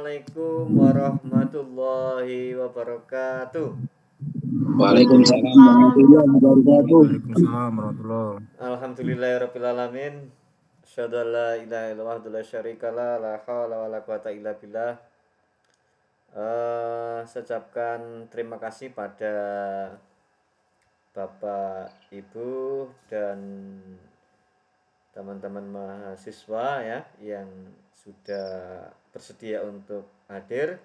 Assalamualaikum warahmatullahi wabarakatuh. Waalaikumsalam warahmatullahi wabarakatuh. Waalaikumsalam warahmatullahi. Alhamdulillahirrahmanirrahim. Asyhadu an la ilaha illallah wahdahu la syarikalah, la haula wala quwata illa billah. Saya ucapkan terima kasih pada Bapak, Ibu, dan teman-teman mahasiswa ya yang sudah bersedia untuk hadir.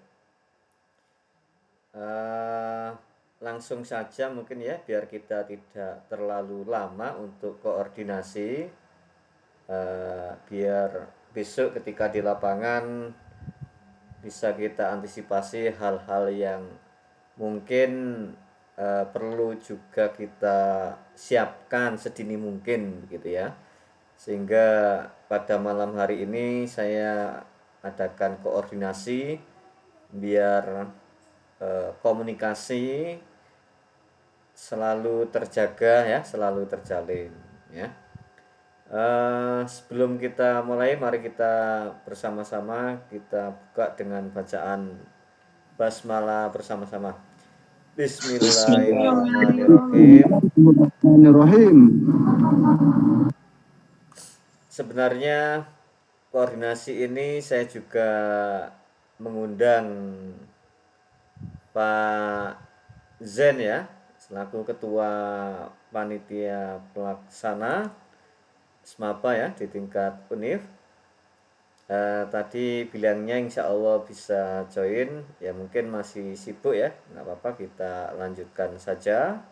Langsung saja mungkin ya, biar kita tidak terlalu lama untuk koordinasi, biar besok ketika di lapangan bisa kita antisipasi hal-hal yang mungkin perlu juga kita siapkan sedini mungkin begitu ya. Sehingga pada malam hari ini saya adakan koordinasi biar komunikasi selalu terjaga ya, selalu terjalin ya. Sebelum kita mulai, mari kita bersama-sama kita buka dengan bacaan basmalah bersama-sama. Bismillahirrahmanirrahim. Sebenarnya koordinasi ini saya juga mengundang Pak Zen ya, selaku ketua panitia pelaksana SMAPA ya di tingkat UNIF. Tadi bilangnya insya Allah bisa join, ya mungkin masih sibuk ya, nggak apa-apa, kita lanjutkan saja.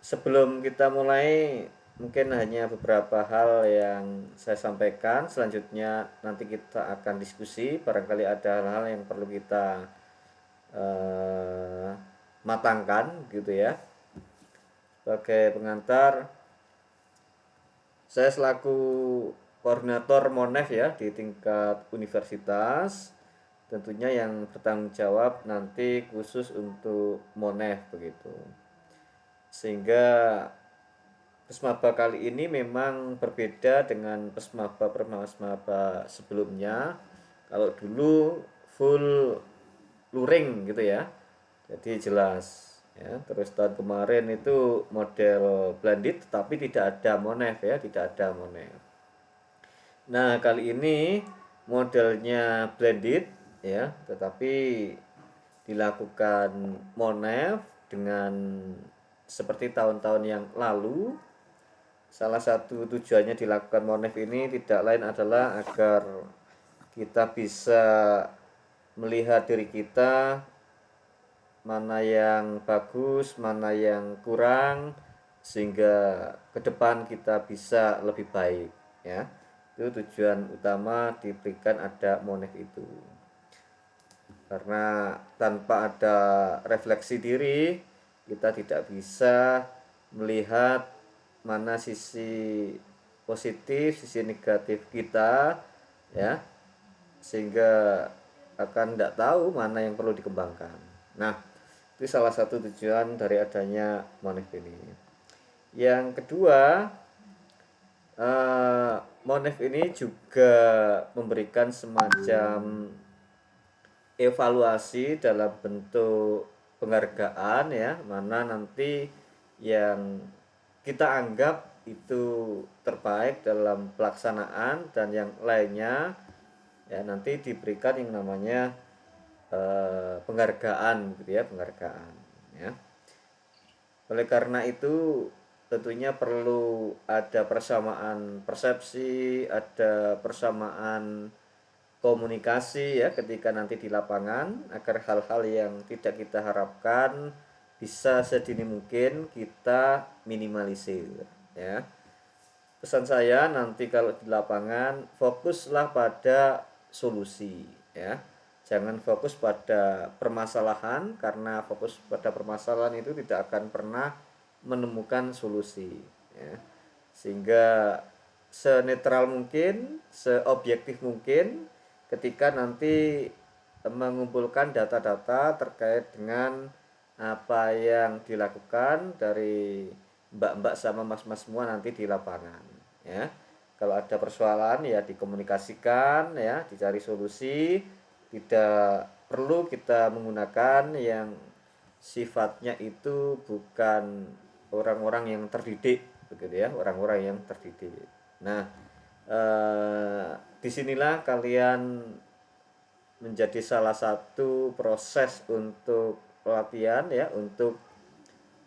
Sebelum kita mulai, mungkin hanya beberapa hal yang saya sampaikan. Selanjutnya nanti kita akan diskusi, barangkali ada hal-hal yang perlu kita matangkan gitu ya. Sebagai pengantar, saya selaku koordinator Monef ya di tingkat universitas, tentunya yang bertanggung jawab nanti khusus untuk Monef begitu. Sehingga Pesmaba kali ini memang berbeda dengan Pesmaba sebelumnya. Kalau dulu full luring gitu ya, jadi jelas ya. Terus tahun kemarin itu model blended tapi tidak ada Monef ya, tidak ada Monef. Nah kali ini modelnya blended ya, tetapi dilakukan Monef dengan seperti tahun-tahun yang lalu. Salah satu tujuannya dilakukan Monef ini tidak lain adalah agar kita bisa melihat diri kita, mana yang bagus, mana yang kurang, sehingga ke depan kita bisa lebih baik ya. Itu tujuan utama diberikan ada Monef itu. Karena tanpa ada refleksi diri, kita tidak bisa melihat mana sisi positif, sisi negatif kita ya, sehingga akan tidak tahu mana yang perlu dikembangkan. Nah, itu salah satu tujuan dari adanya Monef ini. Yang kedua, Monef ini juga memberikan semacam evaluasi dalam bentuk penghargaan ya, mana nanti yang kita anggap itu terbaik dalam pelaksanaan dan yang lainnya ya nanti diberikan yang namanya penghargaan gitu ya, penghargaan ya. Oleh karena itu tentunya perlu ada persamaan persepsi, ada persamaan komunikasi ya ketika nanti di lapangan, agar hal-hal yang tidak kita harapkan bisa sedini mungkin kita minimalisir ya. Pesan saya nanti kalau di lapangan, fokuslah pada solusi ya. Jangan fokus pada permasalahan, karena fokus pada permasalahan itu tidak akan pernah menemukan solusi ya. Sehingga senetral mungkin, seobjektif mungkin ketika nanti mengumpulkan data-data terkait dengan apa yang dilakukan dari mbak-mbak sama mas-mas semua nanti di lapangan ya. kalau ada persoalan ya dikomunikasikan ya, dicari solusi, tidak perlu kita menggunakan yang sifatnya itu bukan orang-orang yang terdidik begitu ya, orang-orang yang terdidik. Nah, disinilah kalian menjadi salah satu proses untuk pelatihan ya, untuk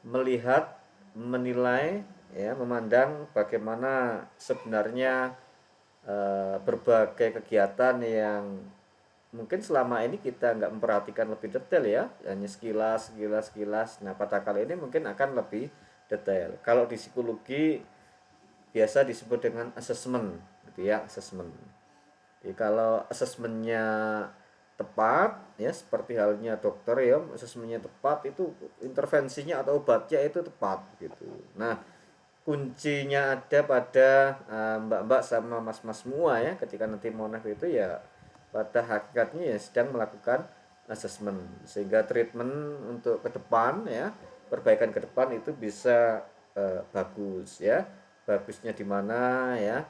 melihat, menilai ya, memandang bagaimana sebenarnya berbagai kegiatan yang mungkin selama ini kita nggak memperhatikan lebih detail ya, hanya sekilas sekilas sekilas. Nah, pada kali ini mungkin akan lebih detail. Kalau di psikologi biasa disebut dengan assessment gitu ya, assessment. Jadi kalau asesmennya tepat ya, seperti halnya dokter ya, asesmennya tepat itu intervensinya atau obatnya itu tepat gitu. Nah, kuncinya ada pada mbak-mbak sama mas-mas semua ya, ketika nanti monef itu ya pada hakikatnya ya sedang melakukan asesmen, sehingga treatment untuk ke depan ya, perbaikan ke depan itu bisa bagus ya. Bagusnya di mana ya,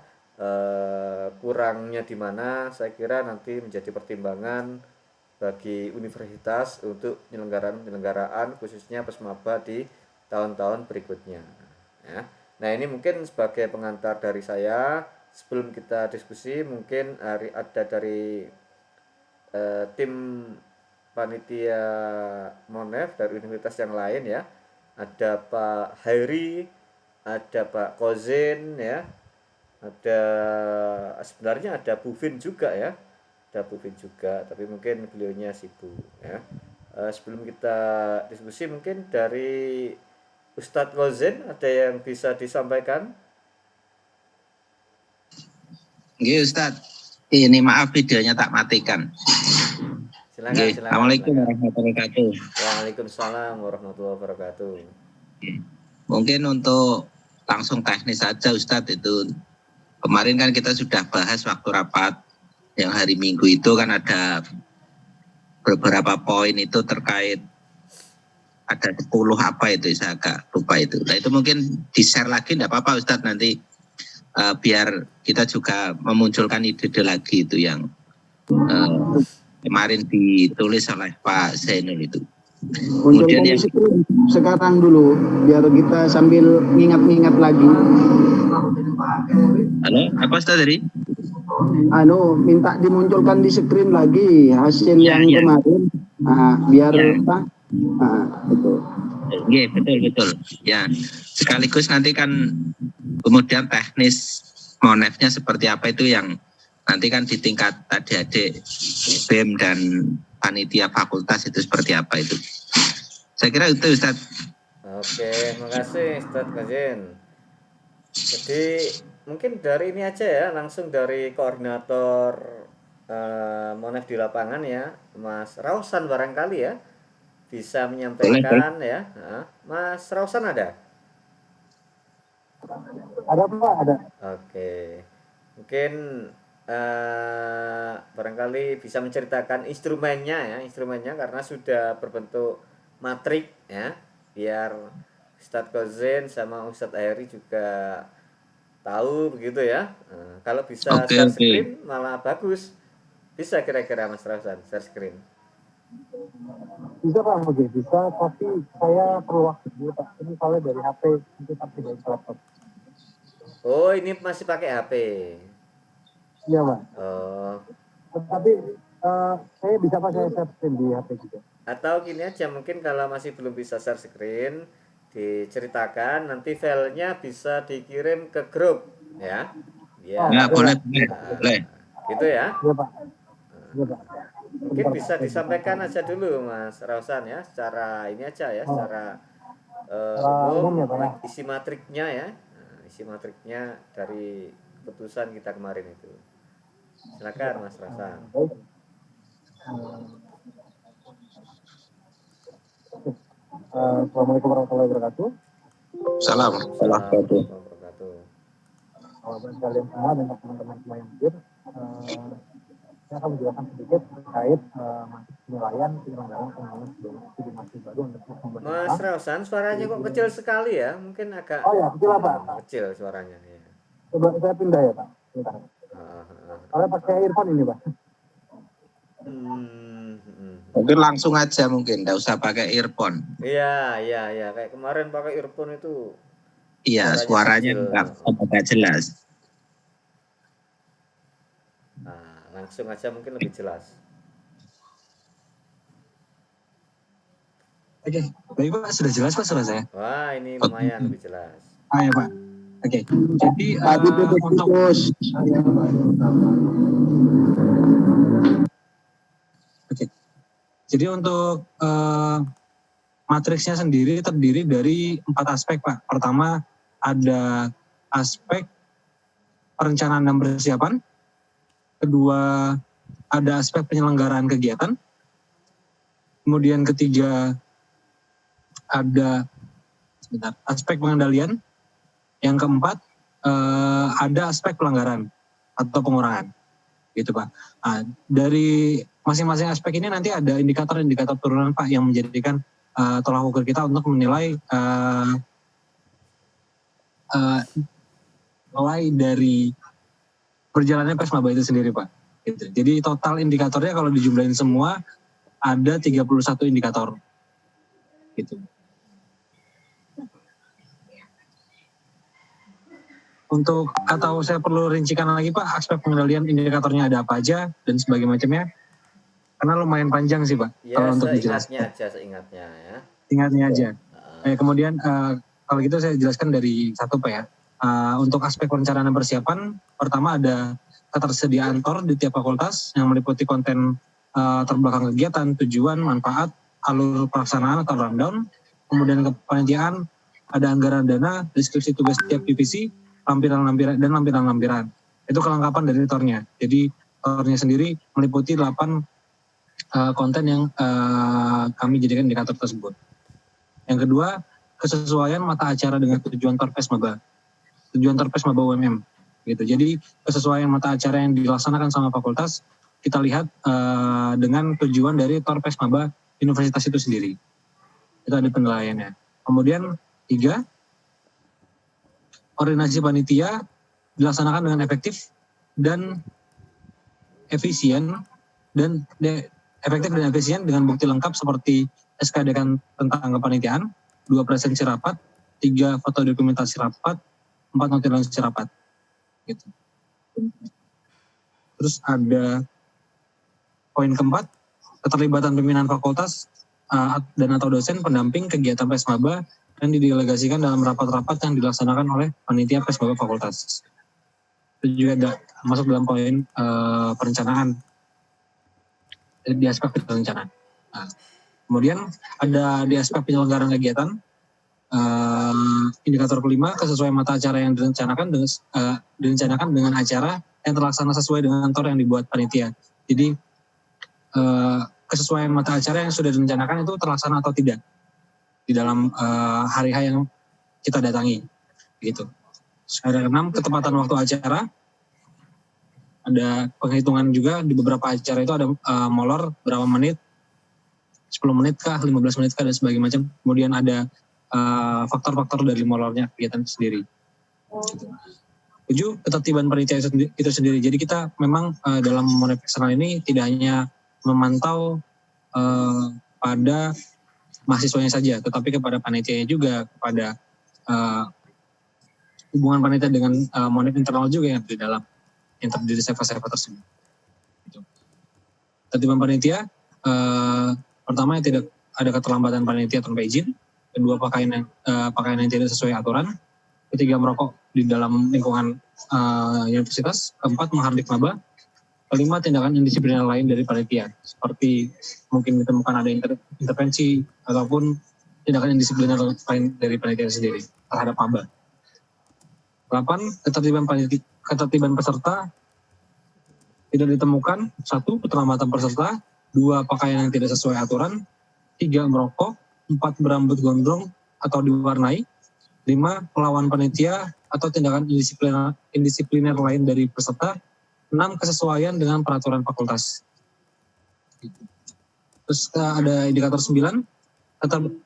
kurangnya di mana, saya kira nanti menjadi pertimbangan bagi universitas untuk penyelenggaraan khususnya pesmaba di tahun-tahun berikutnya ya. Nah, ini mungkin sebagai pengantar dari saya. Sebelum kita diskusi, mungkin ada dari tim panitia Monef dari universitas yang lain ya. Ada Pak Hairi, ada Pak Kozin ya, ada sebenarnya ada Buvin juga ya, ada Buvin juga, tapi mungkin beliaunya sibuk ya. Sebelum kita diskusi, mungkin dari Ustadz Kozin ada yang bisa disampaikan? Nggih Ustaz. Ini maaf videonya tak matikan. Silakan, Nggih. silakan, Assalamualaikum silakan. warahmatullahi wabarakatuh. Waalaikumsalam warahmatullahi wabarakatuh. Mungkin untuk langsung teknis saja Ustadz, itu kemarin kan kita sudah bahas waktu rapat yang hari Minggu itu, kan ada beberapa poin itu terkait ada 10 apa itu, saya agak lupa itu. Nah, itu mungkin di-share lagi enggak apa-apa Ustadz, nanti biar kita juga memunculkan ide-ide lagi itu yang kemarin ditulis oleh Pak Zainul itu. Kemudian yang sekarang dulu biar kita sambil ngingat-ngingat lagi. Halo, apa Ustaz tadi? Minta dimunculkan di screen lagi hasil yang kemarin. Biar apa? Itu. Iya, betul. Ya, sekaligus nanti kan kemudian teknis monefnya seperti apa itu yang nanti kan di tingkat adik-adik BEM dan panitia fakultas itu seperti apa itu. Saya kira itu Ustaz. Oke, makasih Ustadz Kazin. Jadi mungkin dari ini aja ya, langsung dari koordinator Monef di lapangan ya, Mas Rausan barangkali ya bisa menyampaikan. Boleh. Ya. Mas Rausan ada? Ada Pak, ada. Oke, mungkin barangkali bisa menceritakan instrumennya karena sudah berbentuk matrik ya, biar Ustadz Kozin sama Ustadz Airi juga tahu begitu ya. Kalau bisa share screen malah bagus. Bisa kira-kira Mas Rausan share screen? Bisa Pak, bisa, tapi saya perlu waktu dulu Pak. Ini soalnya dari HP, itu tapi dari laptop. Oh, ini masih pakai HP? Iya Pak. Oh. Tapi saya bisa Pak, saya share screen di HP juga. Atau gini aja, mungkin kalau masih belum bisa share screen, diceritakan, nanti filenya bisa dikirim ke grup ya. Ya, boleh. Gitu ya. Iya Pak. Mungkin bisa disampaikan aja dulu Mas Rausan ya, secara ini aja ya, secara umum isi matriknya ya. Isi matriknya dari keputusan kita kemarin itu. Silakan Mas Rausan. Assalamualaikum warahmatullahi wabarakatuh. Assalamualaikum warahmatullahi wabarakatuh. Kalian semua dan teman-teman semua yang hadir, saya akan menjelaskan sedikit terkait penilaian penyelenggaraan pembangunan studi mahasiswa baru untuk Mas Rausan, suaranya kok kecil sekali ya? Mungkin agak kecil apa? Kecil suaranya ya. Coba saya pindah ya Pak. sebentar. Ah, ah. Soalnya pakai earphone ini, Pak. Mungkin langsung aja mungkin, nggak usah pakai earphone. Iya. Kayak kemarin pakai earphone itu Iya, suaranya kecil. nggak jelas. Nah, langsung aja mungkin lebih jelas. Oke, baik Pak, sudah jelas Pak suara saya? Wah, ini lumayan lebih jelas. Ya Pak. Oke, jadi untuk jadi untuk matriksnya sendiri terdiri dari 4 aspek Pak. Pertama ada aspek perencanaan dan persiapan. Kedua ada aspek penyelenggaraan kegiatan. Kemudian ketiga ada aspek pengendalian. Yang keempat ada aspek pelanggaran atau pengurangan, gitu Pak. Nah, dari masing-masing aspek ini nanti ada indikator-indikator turunan Pak yang menjadikan tolak ukur kita untuk menilai mulai dari perjalanan PES-Maba itu sendiri Pak. Gitu. Jadi total indikatornya kalau dijumlahin semua ada 31 indikator. Gitu. Untuk atau saya perlu rincikan lagi Pak aspek pengendalian indikatornya ada apa aja dan sebagainya macamnya, karena lumayan panjang sih Pak. Ya, kalau untuk seingatnya ya. Ingatnya aja. Kemudian kalau gitu saya jelaskan dari satu Pak ya. Untuk aspek perencanaan dan persiapan, pertama ada ketersediaan TOR di tiap fakultas yang meliputi konten terbelakang kegiatan, tujuan, manfaat, alur pelaksanaan atau rundown, kemudian kepanitiaan, ada anggaran dana, deskripsi tugas tiap divisi, lampiran-lampiran dan lampiran-lampiran. Itu kelengkapan dari TOR-nya. Jadi TOR-nya sendiri meliputi 8 konten yang kami jadikan indikator tersebut. Yang kedua, kesesuaian mata acara dengan tujuan TOR PES-Maba. Tujuan TOR PES-Maba UMM. Gitu. Jadi kesesuaian mata acara yang dilaksanakan sama fakultas, kita lihat dengan tujuan dari TOR PES-Maba universitas itu sendiri. Itu ada penilaiannya. Kemudian 3, koordinasi panitia dilaksanakan dengan efektif dan efisien dengan bukti lengkap seperti SK Dekan tentang kepanitiaan, 2 presensi rapat, 3 foto dokumentasi rapat, 4 notifikasi rapat. Gitu. Terus ada poin keempat, keterlibatan pimpinan fakultas dan atau dosen pendamping kegiatan PES-Maba yang didelegasikan dalam rapat-rapat yang dilaksanakan oleh panitia PES-Maba fakultas. Itu juga ada masuk dalam poin perencanaan di aspek perencanaan. Nah, kemudian ada di aspek penyelenggaraan kegiatan, indikator kelima, kesesuaian mata acara yang direncanakan dengan acara yang terlaksana sesuai dengan TOR yang dibuat panitia. Jadi kesesuaian mata acara yang sudah direncanakan itu terlaksana atau tidak di dalam hari-hari yang kita datangi, gitu. Ada 6, ketepatan waktu acara. Ada penghitungan juga di beberapa acara itu ada molor berapa menit, 10 menit kah, 15 menit kah, dan sebagainya macam. Kemudian ada faktor-faktor dari molornya kegiatan sendiri. 7, ketertiban panitia itu sendiri. Jadi kita memang dalam monef eksternal ini tidak hanya memantau pada mahasiswanya saja, tetapi kepada panitianya juga, kepada hubungan panitia dengan monef internal juga yang di dalam yang terdiri seva-seva tersebut. Gitu. Ketertiban panitia, pertama yang tidak ada keterlambatan panitia tanpa izin, kedua pakaian yang tidak sesuai aturan, ketiga merokok di dalam lingkungan universitas, keempat menghardik maba, kelima tindakan indisipliner lain dari panitia, seperti mungkin ditemukan ada intervensi ataupun tindakan indisipliner lain dari panitia sendiri terhadap maba. 8, ketertiban peserta tidak ditemukan. 1, keterlambatan peserta. 2, pakaian yang tidak sesuai aturan. 3, merokok. 4, berambut gondrong atau diwarnai. 5, melawan panitia atau tindakan indisipliner lain dari peserta. 6, kesesuaian dengan peraturan fakultas. Terus ada indikator 9,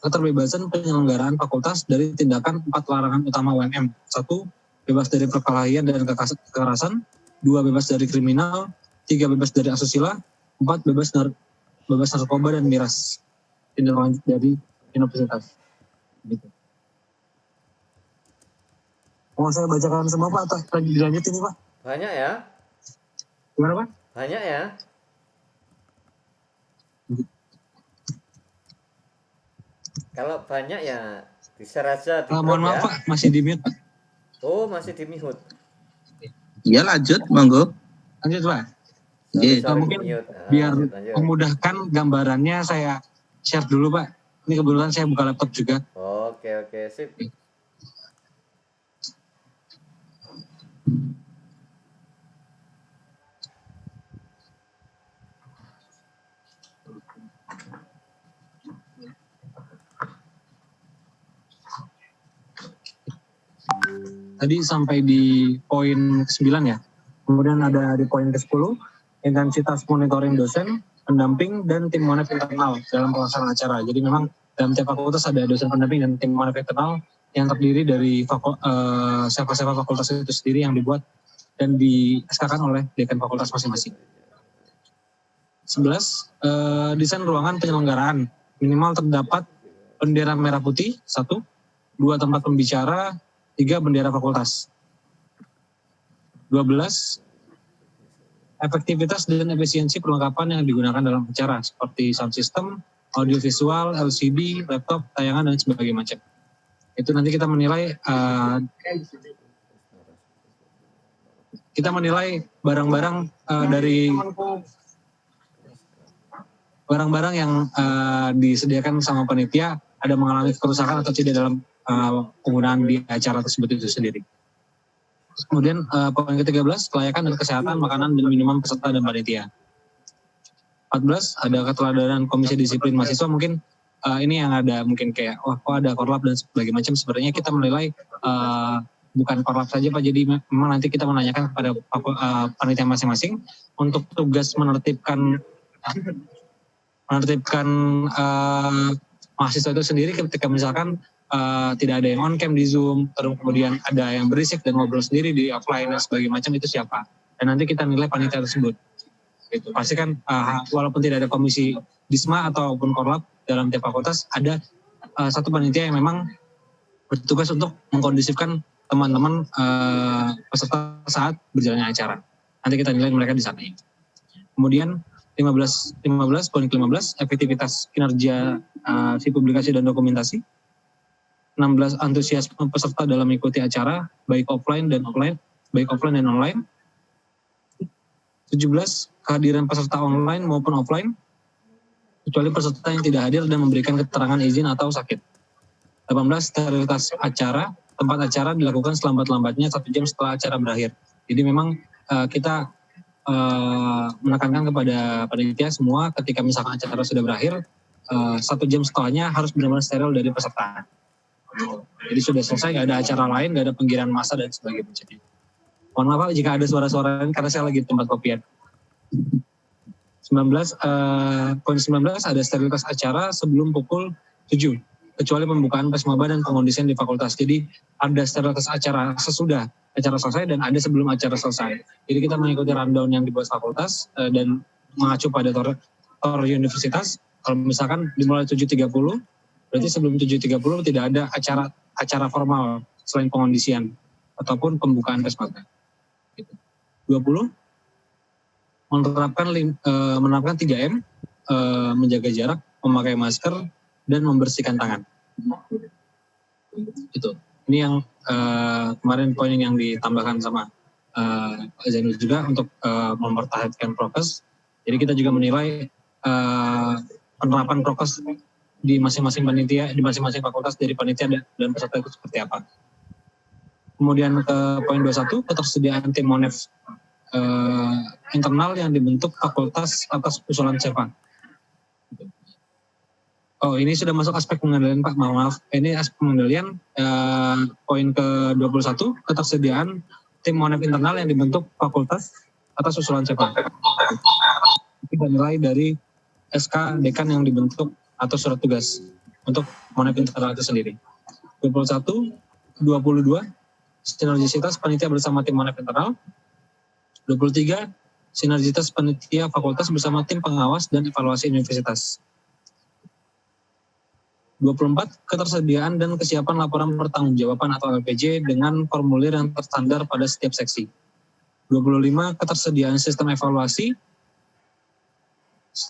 keterbebasan penyelenggaraan fakultas dari tindakan 4 larangan utama UMM. 1, bebas dari perkelahian dan kekerasan. 2 bebas dari kriminal, 3 bebas dari asusila, 4 bebas narkoba dan miras. Tindak lanjut dari universitas. Gitu. Mau saya bacakan semua Pak atau lagi dilanjut ini Pak? Banyak ya? Gimana Pak? Banyak ya? Kalau banyak ya di-share aja di Mohon grup maaf ya. Pak, masih di mute Pak. Oh, masih di mute. Ya lanjut, monggo. Lanjut Pak. Nggih. Mungkin di-mute. biar lanjut. memudahkan gambarannya saya share dulu Pak. Ini kebetulan saya buka laptop juga. Oke, sip. Tadi sampai di poin 9 ya. Kemudian ada di poin ke-10, intensitas monitoring dosen, pendamping, dan tim monef internal dalam pelaksanaan acara. Jadi memang dalam tiap fakultas ada dosen pendamping dan tim monef internal yang terdiri dari siapa-siapa fakultas itu sendiri yang dibuat dan di SK-kan oleh dekan fakultas masing-masing. 11. Desain ruangan penyelenggaraan. Minimal terdapat bendera merah putih, 1, 2 tempat pembicara, 3 bendera fakultas. 12. Efektivitas dan efisiensi perlengkapan yang digunakan dalam acara seperti sound system, audio visual, LCD, laptop, tayangan, dan sebagainya macam. Itu nanti kita menilai barang-barang dari barang-barang yang disediakan sama panitia ada mengalami kerusakan atau tidak dalam penggunaan di acara tersebut itu sendiri. Kemudian poin ke-13, kelayakan dan kesehatan makanan dan minuman peserta dan panitia. 14, ada keteladanan komisi disiplin mahasiswa. Mungkin ini yang ada mungkin kayak, kok ada korlap dan sebagainya macam. Sebenarnya kita menilai bukan korlap saja Pak, jadi memang nanti kita menanyakan kepada panitia masing-masing untuk tugas menertibkan mahasiswa itu sendiri ketika misalkan tidak ada yang on cam di Zoom, terus kemudian ada yang berisik dan ngobrol sendiri di offline dan sebagainya macam, itu siapa. Dan nanti kita nilai panitia tersebut. Gitu. Pasti kan walaupun tidak ada komisi Disma ataupun Korlap dalam tiap fakultas, ada satu panitia yang memang bertugas untuk mengkondisifkan teman-teman peserta saat berjalannya acara. Nanti kita nilai mereka di sana. Kemudian 15 poin ke-15, efektivitas kinerja si publikasi dan dokumentasi. 16, antusiasme peserta dalam mengikuti acara baik offline dan online. 17, kehadiran peserta online maupun offline kecuali peserta yang tidak hadir dan memberikan keterangan izin atau sakit. 18, sterilitas acara. Tempat acara dilakukan selambat-lambatnya 1 jam setelah acara berakhir. Jadi memang kita menekankan kepada panitia semua ketika misalkan acara sudah berakhir, 1 jam setelahnya harus benar-benar steril dari peserta. Jadi sudah selesai, nggak ada acara lain, nggak ada penggiringan massa dan sebagainya. Mohon maaf Pak jika ada suara-suara karena saya lagi di tempat kopian. 19, poin 19, ada sterilitas acara sebelum pukul 7, kecuali pembukaan PESMABA dan pengondisian di fakultas. Jadi ada sterilitas acara sesudah acara selesai dan ada sebelum acara selesai. Jadi kita mengikuti rundown yang dibuat fakultas dan mengacu pada tor universitas. Kalau misalkan dimulai 7.30, berarti sebelum 7.30 tidak ada acara formal selain pengondisian ataupun pembukaan PESMABA. 20, menerapkan 3M, menjaga jarak, memakai masker, dan membersihkan tangan. Itu. Ini yang kemarin poin yang ditambahkan sama Pak Zainul juga untuk mempertahankan prokes. Jadi kita juga menilai penerapan prokes di masing-masing panitia, di masing-masing fakultas dari panitia dan peserta itu seperti apa. Kemudian ke poin 21, ketersediaan tim monef internal yang dibentuk fakultas atas usulan CEPA. Oh, ini sudah masuk aspek pengendalian Pak, maaf. Ini aspek pengendalian poin ke-21, ketersediaan tim monef internal yang dibentuk fakultas atas usulan CEPA. Kita nilai dari SK dekan yang dibentuk atau surat tugas untuk monef internal itu sendiri. 21, 22, sinergisitas panitia bersama tim monef internal. 23. Sinergitas panitia fakultas bersama tim pengawas dan evaluasi universitas. 24. Ketersediaan dan kesiapan laporan pertanggungjawaban atau LPJ dengan formulir yang terstandar pada setiap seksi. 25. Ketersediaan sistem evaluasi.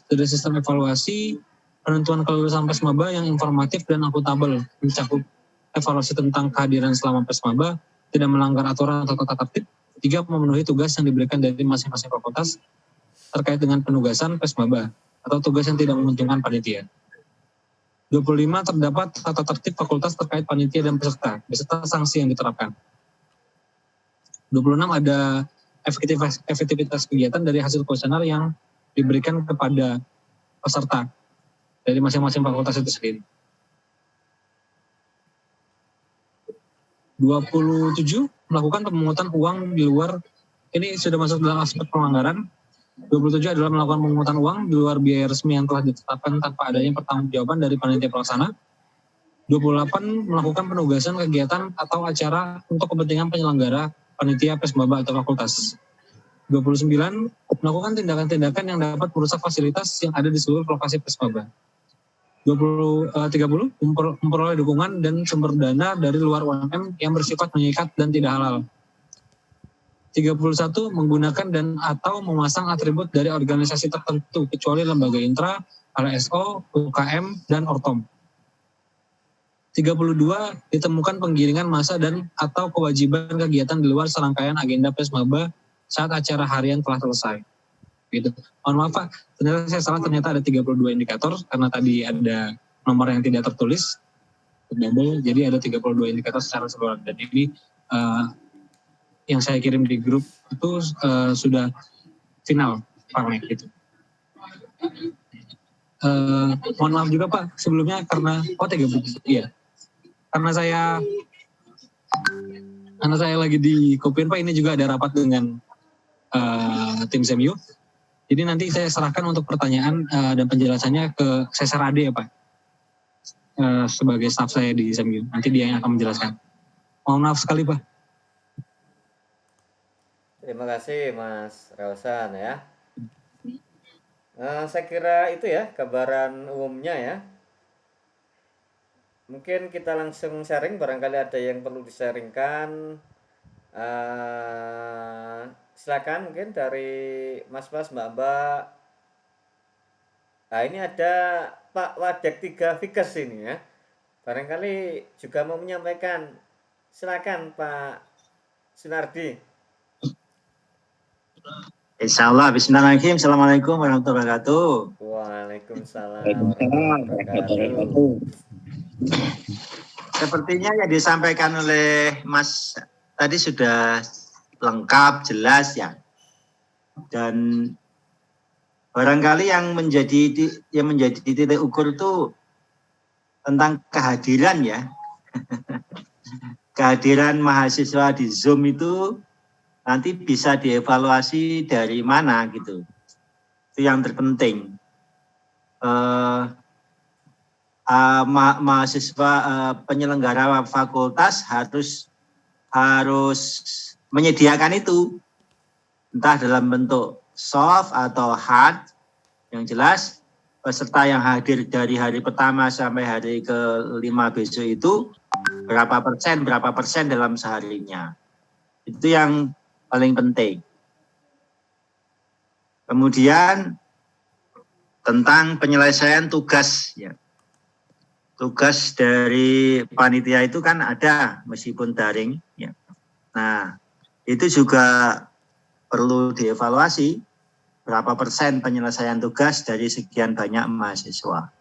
Dari sistem evaluasi, penentuan kelulusan Pesmaba yang informatif dan akuntabel, mencakup evaluasi tentang kehadiran selama Pesmaba, tidak melanggar aturan atau tata tertib. 3. Memenuhi tugas yang diberikan dari masing-masing fakultas terkait dengan penugasan Pesmaba atau tugas yang tidak menguntungkan panitia. 25. Terdapat tata tertib fakultas terkait panitia dan peserta, beserta sanksi yang diterapkan. 26. Ada efektivitas kegiatan dari hasil kuesioner yang diberikan kepada peserta dari masing-masing fakultas itu sendiri. 27. Melakukan pemungutan uang di luar, ini sudah masuk dalam aspek pelanggaran. 27 adalah melakukan pemungutan uang di luar biaya resmi yang telah ditetapkan tanpa adanya pertanggungjawaban dari panitia pelaksana. 28. Melakukan penugasan kegiatan atau acara untuk kepentingan penyelenggara panitia Pesmaba atau fakultas. 29. Melakukan tindakan-tindakan yang dapat merusak fasilitas yang ada di seluruh lokasi Pesmaba. 30. Memperoleh dukungan dan sumber dana dari luar UMM yang bersifat mengikat dan tidak halal. 31. Menggunakan dan atau memasang atribut dari organisasi tertentu kecuali lembaga intra, LSO, UKM, dan Ortom. 32. Ditemukan penggiringan massa dan atau kewajiban kegiatan di luar serangkaian agenda Pesmaba saat acara harian telah selesai. Gitu. Mohon maaf Pak, ternyata saya salah, ternyata ada 32 indikator karena tadi ada nomor yang tidak tertulis. Double, jadi ada 32 indikator secara keseluruhan. Dan ini yang saya kirim di grup itu sudah final Pak gitu. Mohon maaf juga Pak sebelumnya karena 30 iya. Karena saya lagi di Kopian Pak, ini juga ada rapat dengan tim SEMU. Jadi nanti saya serahkan untuk pertanyaan dan penjelasannya ke Sesar Ade ya Pak. Sebagai staf saya di SEMU. Nanti dia yang akan menjelaskan. Mohon maaf sekali Pak. Terima kasih Mas Rausan ya. Saya kira itu ya gambaran umumnya ya. Mungkin kita langsung sharing, barangkali ada yang perlu disaringkan. Silakan mungkin dari Mas-mas, Mbak-mbak. Nah ini ada Pak Wadek 3 Fikes ini ya. Barangkali juga mau menyampaikan. Silakan Pak Sunardi. Insyaallah, bismillahirrahmanirrahim. Assalamualaikum warahmatullahi wabarakatuh. Waalaikumsalam warahmatullahi wabarakatuh. Sepertinya yang disampaikan oleh Mas tadi sudah lengkap, jelas ya. Dan barangkali yang menjadi titik ukur itu tentang kehadiran ya. Kehadiran mahasiswa di Zoom itu nanti bisa dievaluasi dari mana gitu. Itu yang terpenting. Mahasiswa penyelenggara fakultas harus menyediakan itu, entah dalam bentuk soft atau hard. Yang jelas peserta yang hadir dari hari pertama sampai hari ke-5 besok itu berapa persen dalam seharinya. Itu yang paling penting. Kemudian tentang penyelesaian tugas ya. Tugas dari panitia itu kan ada meskipun daring ya. Nah, itu juga perlu dievaluasi berapa persen penyelesaian tugas dari sekian banyak mahasiswa.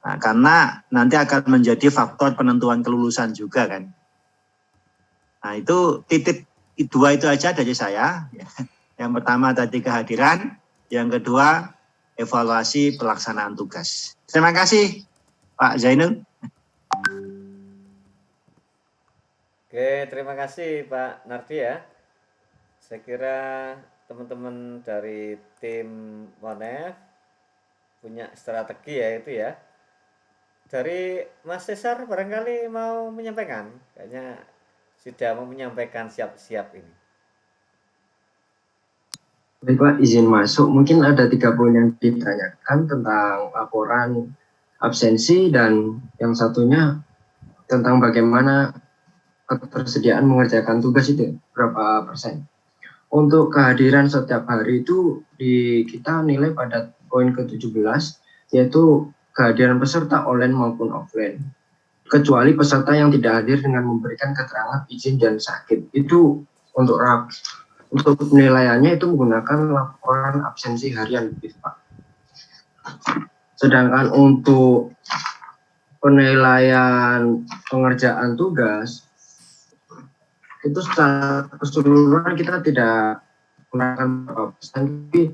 Nah, karena nanti akan menjadi faktor penentuan kelulusan juga kan. Nah, itu titik 2 itu aja dari saya. Yang pertama tadi kehadiran, yang kedua evaluasi pelaksanaan tugas. Terima kasih Pak Zainul. Oke, terima kasih Pak Nardi ya. Saya kira teman-teman dari tim Monef punya strategi ya itu ya. Dari Mas Cesar barangkali mau menyampaikan, kayaknya sudah mau menyampaikan siap-siap ini. Baik Pak, izin masuk. Mungkin ada 3 poin yang ditanyakan tentang laporan absensi dan yang satunya tentang bagaimana ketersediaan mengerjakan tugas itu berapa persen. Untuk kehadiran setiap hari itu kita nilai pada poin ke-17 yaitu kehadiran peserta online maupun offline. Kecuali peserta yang tidak hadir dengan memberikan keterangan izin dan sakit. Itu untuk penilaiannya itu menggunakan laporan absensi harian gitu Pak. Sedangkan untuk penilaian pengerjaan tugas itu secara keseluruhan kita tidak menggunakan berapa persen, tapi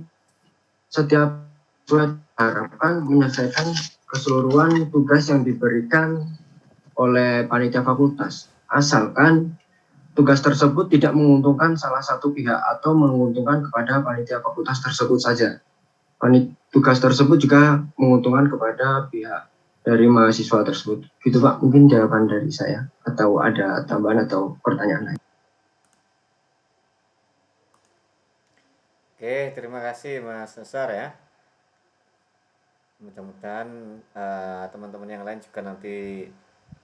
setiap harapkan menyelesaikan keseluruhan tugas yang diberikan oleh panitia fakultas, asalkan tugas tersebut tidak menguntungkan salah satu pihak atau menguntungkan kepada panitia fakultas tersebut saja. Tugas tersebut juga menguntungkan kepada pihak dari mahasiswa tersebut. Gitu Pak, mungkin jawaban dari saya. Atau ada tambahan atau pertanyaan lain. Oke, terima kasih Mas Nesar ya. Mudah-mudahan teman-teman yang lain juga nanti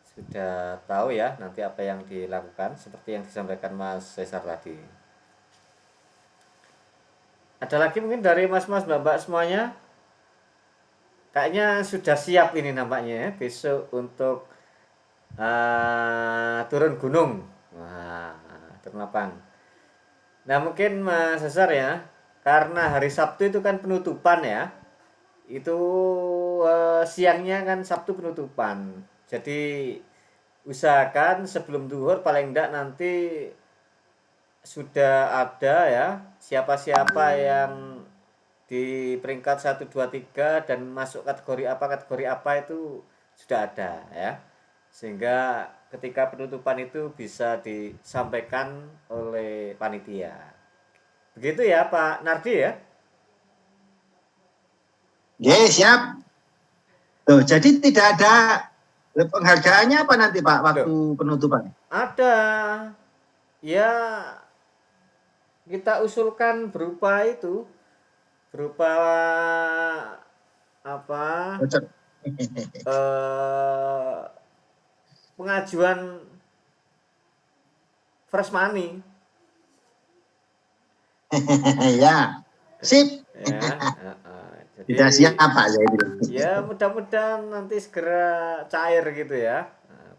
sudah tahu ya nanti apa yang dilakukan seperti yang disampaikan Mas Cesar tadi. Ada lagi mungkin dari mas-mas mbak-mbak semuanya? Kayaknya sudah siap ini nampaknya ya besok untuk turun gunung. Wah, turun lapang. Nah mungkin Mas Cesar ya, karena hari Sabtu itu kan penutupan ya. Itu siangnya kan Sabtu penutupan. Jadi usahakan sebelum duhur paling enggak nanti sudah ada ya siapa-siapa yang di peringkat 1, 2, 3 dan masuk kategori apa itu sudah ada ya. Sehingga ketika penutupan itu bisa disampaikan oleh panitia. Begitu ya Pak Nardi ya? Oke, siap. Tuh, jadi tidak ada penghargaannya apa nanti Pak waktu penutupan? Ada. Ya kita usulkan berupa apa? Pengajuan fresh money. Ya, sip. Ya, jadi, tidak siapa ya itu. Ya mudah-mudahan nanti segera cair gitu ya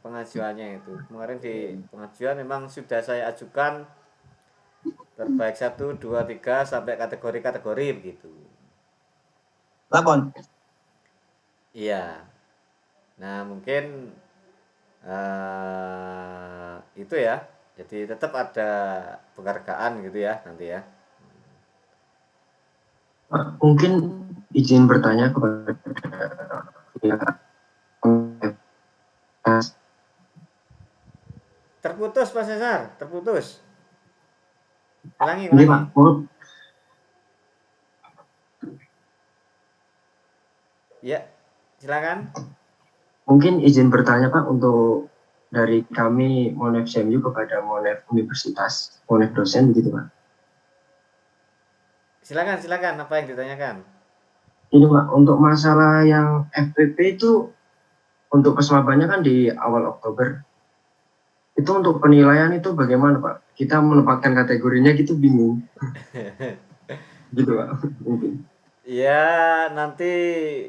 pengajuannya itu. Kemarin di pengajuan memang sudah saya ajukan terbaik 1, 2, 3 sampai kategori-kategori begitu. Lapon. Iya. Nah mungkin itu ya. Jadi tetap ada penghargaan gitu ya nanti ya. Mungkin izin bertanya kepada Terputus Pak Cesar, terputus. Ulangi. Pak. Ya, silakan. Mungkin izin bertanya Pak untuk dari kami Monef CMU kepada Monef Universitas, Monef dosen begitu Pak. Silakan apa yang ditanyakan? Ini Pak, untuk masalah yang FPP itu untuk kesempatannya kan di awal Oktober. Itu untuk penilaian itu bagaimana Pak? Kita menempatkan kategorinya gitu bingung. Gitu Pak, mungkin. Ya, nanti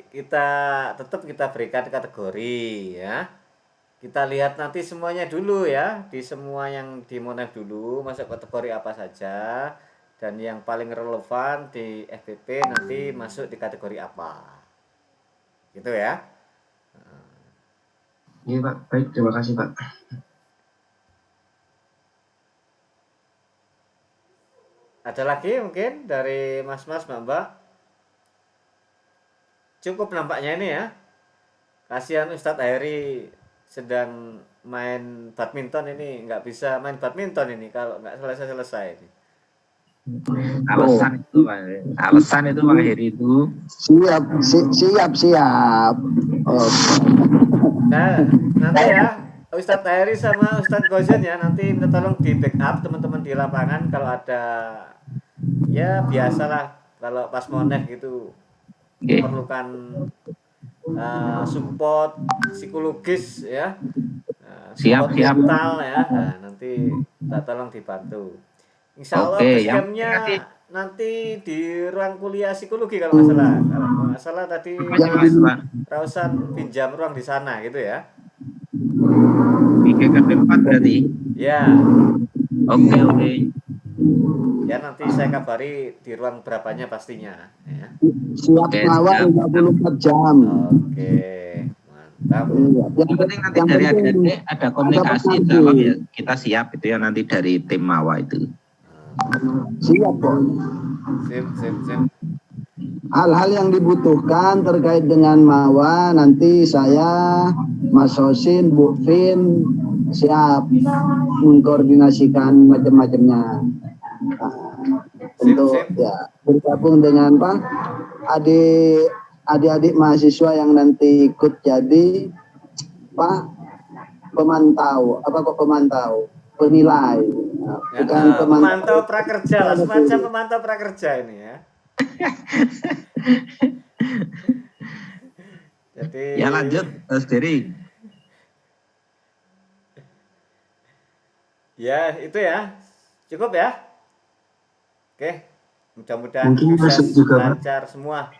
tetap kita berikan kategori ya. Kita lihat nanti semuanya dulu ya, di semua yang di Monef dulu masuk kategori apa saja dan yang paling relevan di FPP nanti masuk di kategori apa. Gitu ya. Iya Pak, baik, terima kasih Pak. Ada lagi mungkin dari mas-mas mbak-mbak? Cukup nampaknya ini ya. Kasihan Ustadz Heri sedang main badminton ini, nggak bisa main badminton ini kalau nggak selesai ini. Alasan itu Bang Heri itu. Siap. Nah, nanti ya Ustadz Heri sama Ustadz Gozen ya nanti minta tolong di backup teman-teman di lapangan kalau ada ya biasalah kalau pas monef gitu Nggih. memerlukan support psikologis ya, Siap, support siap. mental ya. Nah, nanti kita tolong dibantu. Insya Allah Oke, yang basecampnya nanti nanti di ruang kuliah psikologi kalau nggak salah. Kalau nggak salah tadi Yang Mas Pak, Rausan pinjam ruang di sana gitu ya. di GKP 4 berarti. Ya, Oke. ya nanti saya kabari di ruang berapanya pastinya. Ya. Siap Oke, ngawal siap. 24 jam. Oke, mantap. Iya. Yang penting nanti yang dari penting adik-adik ada komunikasi, pengertian. insya Allah ya kita siap itu ya nanti dari tim Mawa itu. Siap kok. Sip. Hal-hal yang dibutuhkan terkait dengan Mawa nanti saya, Mas Hosin, Bu Vin siap mengkoordinasikan macam-macamnya. Untuk Sip. ya bergabung dengan adik-adik mahasiswa yang nanti ikut jadi pemantau penilai. Ya, Bukan pemantau prakerja lah, semacam pemantau prakerja ini ya. Jadi Ya lanjut, Mas Dery. ya itu ya, cukup ya. Oke, mudah-mudahan Mungkin sukses, masuk juga, Pak. lancar semua.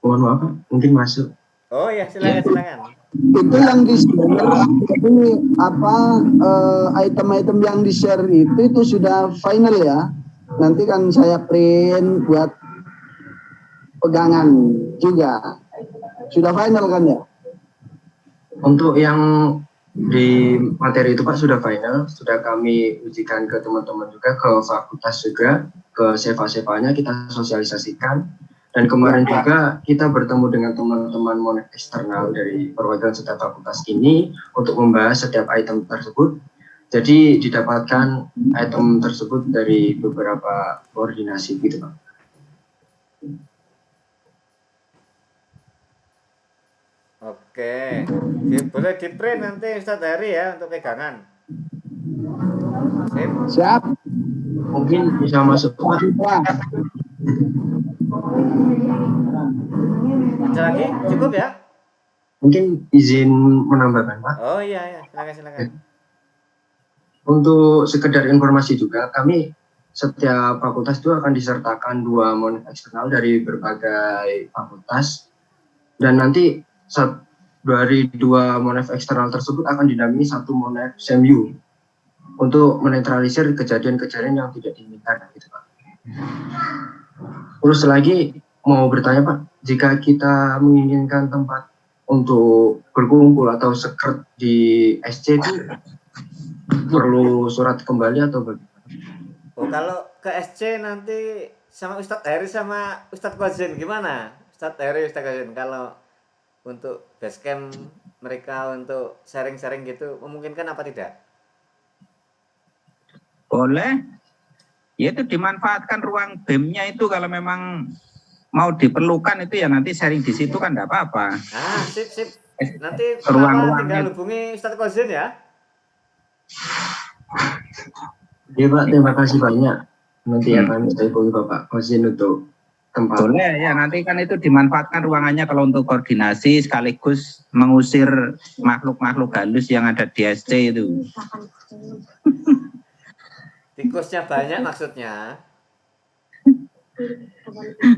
Mohon maaf, Pak. Mungkin masuk. Oh ya, silakan. itu yang di share jadi item-item yang di share itu sudah final ya, nanti kan saya print buat pegangan juga sudah final kan ya. Untuk yang di materi itu Pak sudah final, sudah kami ujikan ke teman-teman juga, ke fakultas juga, ke seva-sevanya kita sosialisasikan. Dan kemarin juga kita bertemu dengan teman-teman Monef eksternal dari perwakilan setiap fakultas ini untuk membahas setiap item tersebut. Jadi didapatkan item tersebut dari beberapa koordinasi gitu Pak. Oke, boleh di print nanti Ustadz Hari ya untuk pegangan. Sip. Siap. Mungkin bisa masuk Pak. Ada lagi? Cukup ya? Mungkin izin menambahkan Pak. Oh iya, silakan. Untuk sekedar informasi juga, kami setiap fakultas itu akan disertakan 2 monef eksternal dari berbagai fakultas, dan nanti dari 2 monef eksternal tersebut akan didampingi 1 monef SEMU untuk menetralisir kejadian-kejadian yang tidak diinginkan gitu Pak. Terus lagi mau bertanya Pak, jika kita menginginkan tempat untuk berkumpul atau sekret di SC itu perlu surat kembali atau bagaimana? Oh, kalau ke SC nanti sama Ustadz Heri sama Ustadz Kozin gimana? Ustadz Heri, Ustadz Kozin, kalau untuk basecamp mereka untuk sharing-sharing gitu memungkinkan apa tidak? Boleh. Ya itu dimanfaatkan ruang BEM-nya itu kalau memang mau diperlukan itu ya nanti sharing di situ kan enggak apa-apa. Ah, sip. Nanti Ruang-ruangnya. tinggal hubungi Ustadz Kozin ya. Ya Pak, terima kasih banyak. Nanti akan saya hubungi Bapak Kozin untuk tempat. Boleh ya, nanti kan itu dimanfaatkan ruangannya kalau untuk koordinasi sekaligus mengusir makhluk-makhluk halus yang ada di SC itu. Tikusnya banyak maksudnya.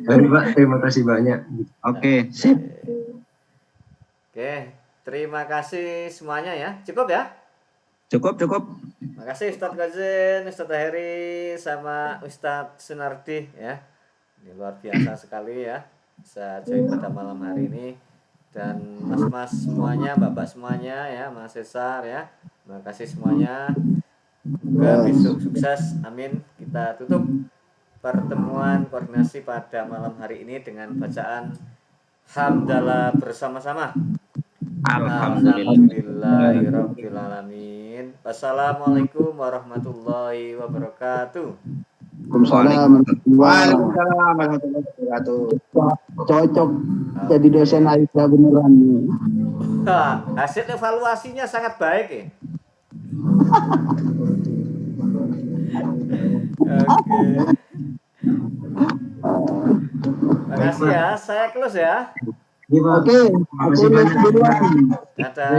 Baik Pak, terima kasih banyak. Oke, sip. Oke, terima kasih semuanya ya. Cukup ya? Cukup. Terima kasih Ustadz Kozin, Ustadz Heri, sama Ustadz Sunardi ya. Ini luar biasa sekali ya bisa join pada malam hari ini. Dan mas-mas semuanya, bapak semuanya ya, Mas Cesar ya. Terima kasih semuanya. Semoga besok sukses, amin. Kita tutup pertemuan koordinasi pada malam hari ini dengan bacaan hamdalah bersama-sama. Alhamdulillahirrabbilalamin. Wassalamualaikum warahmatullahi wabarakatuh. Waalaikumsalam warahmatullahi wabarakatuh. Cocok jadi dosen Aida beneran nih. Hasil evaluasinya sangat baik ya. Oke. Makasih ya, saya close ya. Iya, Pak. Oke, Terima kasih aku banyak. duluan. Dadah.